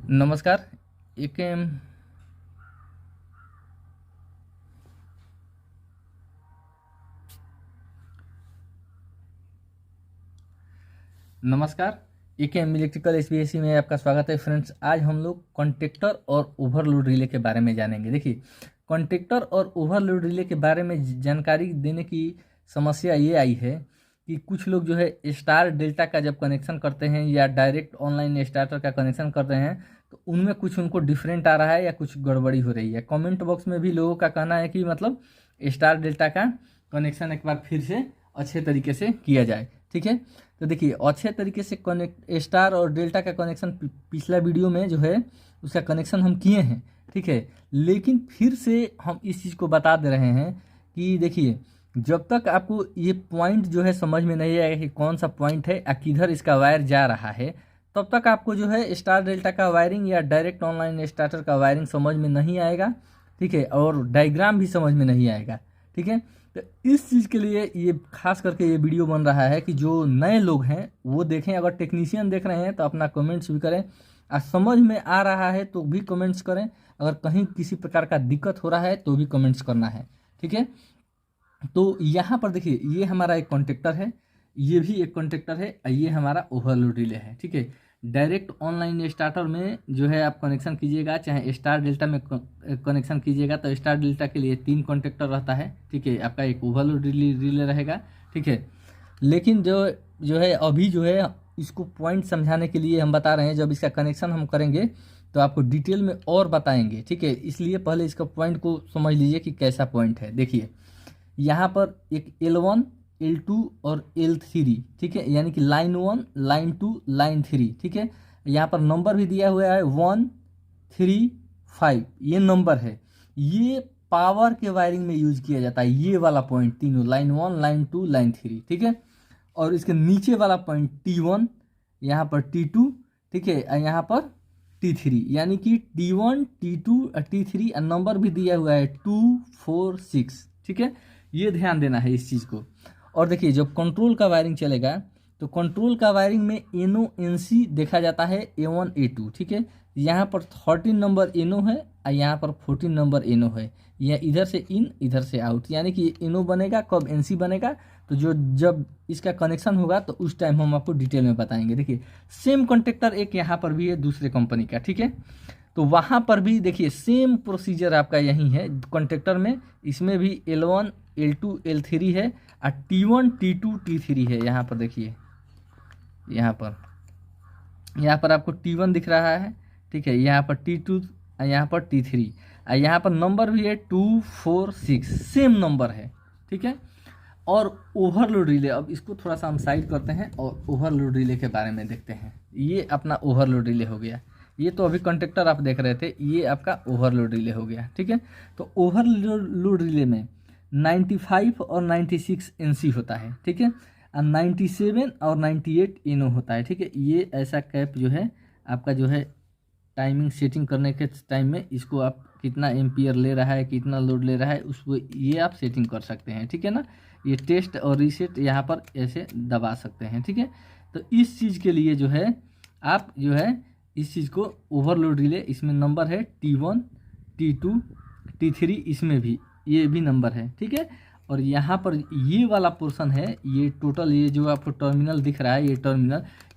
नमस्कार। एक नमस्कार, एकेएम इलेक्ट्रिकल एसबीएसई में आपका स्वागत है फ्रेंड्स। आज हम लोग कॉन्ट्रैक्टर और ओवरलोड रिले के बारे में जानेंगे। देखिए, कॉन्ट्रैक्टर और ओवरलोड रिले के बारे में जानकारी देने की समस्या ये आई है कि कुछ लोग जो है स्टार डेल्टा का जब कनेक्शन करते हैं या डायरेक्ट ऑनलाइन स्टार्टर का कनेक्शन कर रहे हैं तो उनमें कुछ उनको डिफरेंट आ रहा है या कुछ गड़बड़ी हो रही है। कमेंट बॉक्स में भी लोगों का कहना है कि मतलब स्टार डेल्टा का कनेक्शन एक बार फिर से अच्छे तरीके से किया जाए। ठीक है, तो देखिए अच्छे तरीके से कनेक्ट स्टार और डेल्टा का कनेक्शन पिछला वीडियो में जो है उसका कनेक्शन हम किए हैं। ठीक है, लेकिन फिर से हम इस चीज़ को बता दे रहे हैं कि देखिए, जब तक आपको ये पॉइंट जो है समझ में नहीं आएगा कि कौन सा पॉइंट है या किधर इसका वायर जा रहा है, तब तक आपको जो है स्टार डेल्टा का वायरिंग या डायरेक्ट ऑनलाइन स्टार्टर का वायरिंग समझ में नहीं आएगा। ठीक है, और डायग्राम भी समझ में नहीं आएगा। ठीक है, तो इस चीज़ के लिए ये खास करके ये वीडियो बन रहा है कि जो नए लोग हैं वो देखें। अगर टेक्नीशियन देख रहे हैं तो अपना कमेंट्स भी करें, और समझ में आ रहा है तो भी कमेंट्स करें। अगर कहीं किसी प्रकार का दिक्कत हो रहा है तो भी कमेंट्स करना है। ठीक है, तो यहाँ पर देखिए, ये हमारा एक कॉन्ट्रैक्टर है, ये भी एक कॉन्ट्रैक्टर है, ये हमारा ओवरलोड रिले है। ठीक है, डायरेक्ट ऑनलाइन स्टार्टर में जो है आप कनेक्शन कीजिएगा, चाहे स्टार डेल्टा में कनेक्शन कीजिएगा तो स्टार डेल्टा के लिए 3 कॉन्ट्रैक्टर रहता है। ठीक है, आपका एक ओवरलोड रिले रहेगा। ठीक है, लेकिन जो है अभी जो है इसको पॉइंट समझाने के लिए हम बता रहे हैं। जब इसका कनेक्शन हम करेंगे तो आपको डिटेल में और बताएंगे। ठीक है, इसलिए पहले इसका पॉइंट को समझ लीजिए कि कैसा पॉइंट है। देखिए, यहाँ पर एक L1, L2 और L3, ठीक है, यानी कि लाइन 1, लाइन 2, लाइन 3। ठीक है, यहाँ पर नंबर भी दिया हुआ है 1, 3, 5, ये नंबर है। ये पावर के वायरिंग में यूज किया जाता है, ये वाला पॉइंट तीनों, लाइन 1, लाइन 2, लाइन 3। ठीक है, और इसके नीचे वाला पॉइंट T1, यहाँ पर T2, ठीक है, और यहाँ पर T3, यानी कि T1, T2 और T3, और नंबर भी दिया हुआ है 2, 4, 6। ठीक है, ये ध्यान देना है इस चीज़ को। और देखिए, जब कंट्रोल का वायरिंग चलेगा तो कंट्रोल का वायरिंग में एनो एनसी देखा जाता है, A1, A2। ठीक है, यहाँ पर 13 नंबर एनो है और यहाँ पर 14 नंबर एनो है। यह इधर से इन इधर से आउट, यानी कि एनो बनेगा कब एनसी बनेगा, तो जब इसका कनेक्शन होगा तो उस टाइम हम आपको डिटेल में बताएंगे। देखिए, सेम कॉन्ट्रैक्टर एक यहाँ पर भी है दूसरे कंपनी का। ठीक है, तो वहाँ पर भी देखिए सेम प्रोसीजर आपका यही है कॉन्ट्रैक्टर में। इसमें भी L1, L2, L3 है, और T1, T2, T3 है। यहाँ पर देखिए, यहाँ पर आपको T1 दिख रहा है। ठीक है, यहाँ पर T2, यहाँ पर T3, और यहाँ पर नंबर भी है 2, 4, 6, सेम नंबर है। ठीक है, और ओवरलोड रिले, अब इसको थोड़ा सा हम साइड करते हैं और ओवरलोड रिले के बारे में देखते हैं। ये अपना ओवरलोड रिले हो गया। ये तो अभी कॉन्ट्रैक्टर आप देख रहे थे, ये आपका ओवरलोड रिले हो गया। ठीक है, तो ओवरलोड रिले में 95 और 96 एनसी होता है। ठीक है, और 97 और 98 एनो होता है। ठीक है, ये ऐसा कैप जो है आपका जो है टाइमिंग सेटिंग करने के टाइम में इसको आप कितना एम्पियर ले रहा है, कितना लोड ले रहा है, उसको ये आप सेटिंग कर सकते हैं। ठीक है ना, ये टेस्ट और रीसेट यहाँ पर ऐसे दबा सकते हैं। ठीक है, तो इस चीज़ के लिए जो है आप जो है इस चीज़ को ओवरलोड रिले, इसमें नंबर है T1, T2, T3, इसमें भी ये भी नंबर है। ठीक है, और यहाँ पर ये वाला पोर्शन है, ये टोटल, ये जो आपको टर्मिनल दिख रहा है,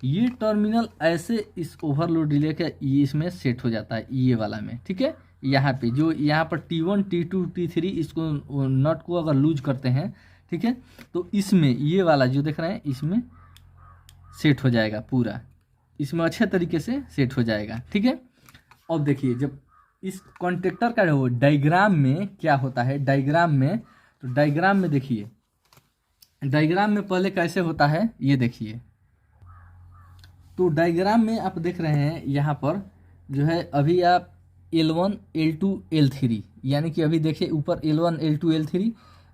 ये टर्मिनल ऐसे इस ओवरलोड रिले के ये इसमें सेट हो जाता है, ये वाला में। ठीक है, यहाँ पे जो यहाँ पर T1, T2, T3, इसको नट को अगर लूज करते हैं, ठीक है, तो इसमें ये वाला जो देख रहे हैं इसमें सेट हो जाएगा पूरा, इसमें अच्छे तरीके से सेट हो जाएगा। ठीक है, अब देखिए, जब इस कॉन्ट्रैक्टर का जो डायग्राम में क्या होता है, डायग्राम में, तो डायग्राम में देखिए, डायग्राम में पहले कैसे होता है ये देखिए। तो डायग्राम में आप देख रहे हैं यहाँ पर जो है अभी आप L1, L2, L3, यानी कि अभी देखिए ऊपर L1, L2, L3,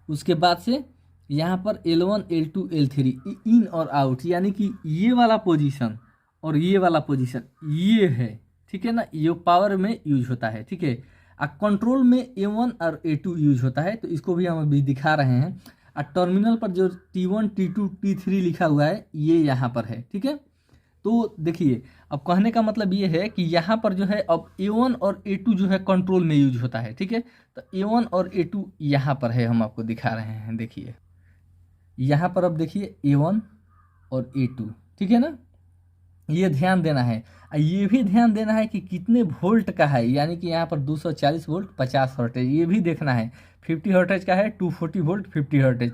उसके बाद से यहाँ पर L1, L2, L3 इन और आउट, यानी कि ये वाला पोजीशन और ये वाला पोजीशन ये है। ठीक है ना, ये पावर में यूज होता है। ठीक है, और कंट्रोल में A1 और A2 यूज होता है, तो इसको भी हम अभी दिखा रहे हैं। और टर्मिनल पर जो T1, T2, T3 लिखा हुआ है ये यहाँ पर है। ठीक है, तो देखिए, अब कहने का मतलब ये है कि यहाँ पर जो है अब A1 और A2 जो है कंट्रोल में यूज होता है, ठीक है। तो A1 और A2 यहाँ पर है, हम आपको दिखा रहे हैं। देखिए यहाँ पर अब देखिए A1 और A2, ठीक है ना। ये ध्यान देना है। ये भी ध्यान देना है कि कितने वोल्ट का है, यानी कि यहाँ पर 240 वोल्ट 50 हर्टेज, ये भी देखना है। 50 हर्टेज का है 240 वोल्ट 50 हर्टेज।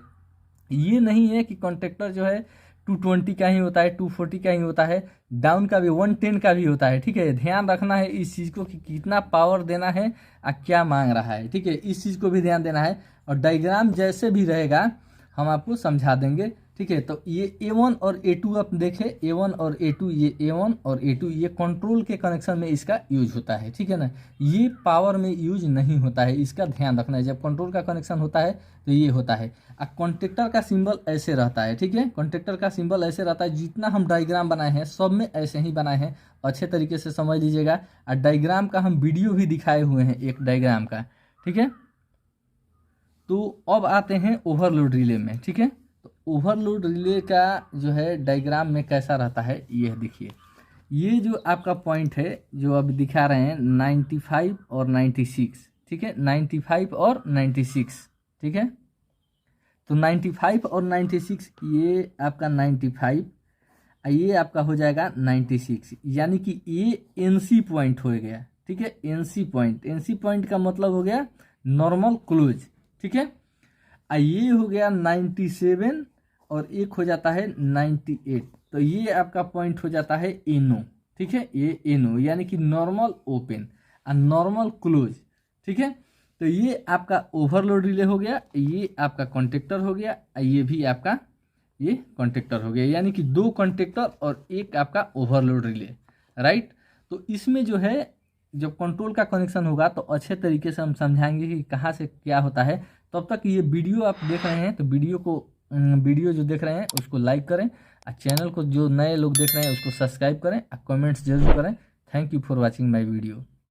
ये नहीं है कि कॉन्ट्रेक्टर जो है 220 का ही होता है, 240 का ही होता है, डाउन का भी 110 का भी होता है, ठीक है। ध्यान रखना है इस चीज़ को कि कितना पावर देना है और क्या मांग रहा है, ठीक है। इस चीज़ को भी ध्यान देना है, और डायग्राम जैसे भी रहेगा हम आपको समझा देंगे, ठीक है। तो ये A1 और A2 आप देखें, A1 और A2, ये A1 और A2 ये कंट्रोल के कनेक्शन में इसका यूज होता है, ठीक है ना। ये पावर में यूज नहीं होता है, इसका ध्यान रखना है। जब कंट्रोल का कनेक्शन होता है तो ये होता है। कॉन्ट्रेक्टर का सिंबल ऐसे रहता है, ठीक है। कॉन्ट्रेक्टर का सिंबल ऐसे रहता है, जितना हम डायग्राम बनाए हैं सब में ऐसे ही बनाए हैं, अच्छे तरीके से समझ लीजिएगा। और डायग्राम का हम वीडियो भी दिखाए हुए हैं, एक डायग्राम का, ठीक है। तो अब आते हैं ओवरलोड रिले में, ठीक है। तो ओवरलोड रिले का जो है डायग्राम में कैसा रहता है, ये देखिए। ये जो आपका पॉइंट है जो अभी दिखा रहे हैं 95 और 96, ठीक है। 95 और 96, ठीक है। तो 95 और 96, ये आपका 95, ये आपका हो जाएगा 96, यानी कि ये NC पॉइंट हो गया, ठीक है। NC पॉइंट, NC पॉइंट का मतलब हो गया नॉर्मल क्लोज, ठीक है। ये हो गया 97 और एक हो जाता है 98, तो ये आपका पॉइंट हो जाता है NO, ठीक है। ये NO यानी कि नॉर्मल ओपन और नॉर्मल क्लोज, ठीक है। तो ये आपका ओवरलोड रिले हो गया, ये आपका कॉन्ट्रेक्टर हो गया, ये भी आपका ये कॉन्ट्रेक्टर हो गया, यानी कि 2 कॉन्ट्रेक्टर और एक आपका ओवरलोड रिले, राइट। तो इसमें जो है जब कंट्रोल का कनेक्शन होगा तो अच्छे तरीके से हम समझाएंगे कि कहाँ से क्या होता है। तब तक ये वीडियो आप देख रहे हैं तो वीडियो जो देख रहे हैं उसको लाइक करें, और चैनल को जो नए लोग देख रहे हैं उसको सब्सक्राइब करें, और कमेंट्स जरूर करें। Thank you for watching my video.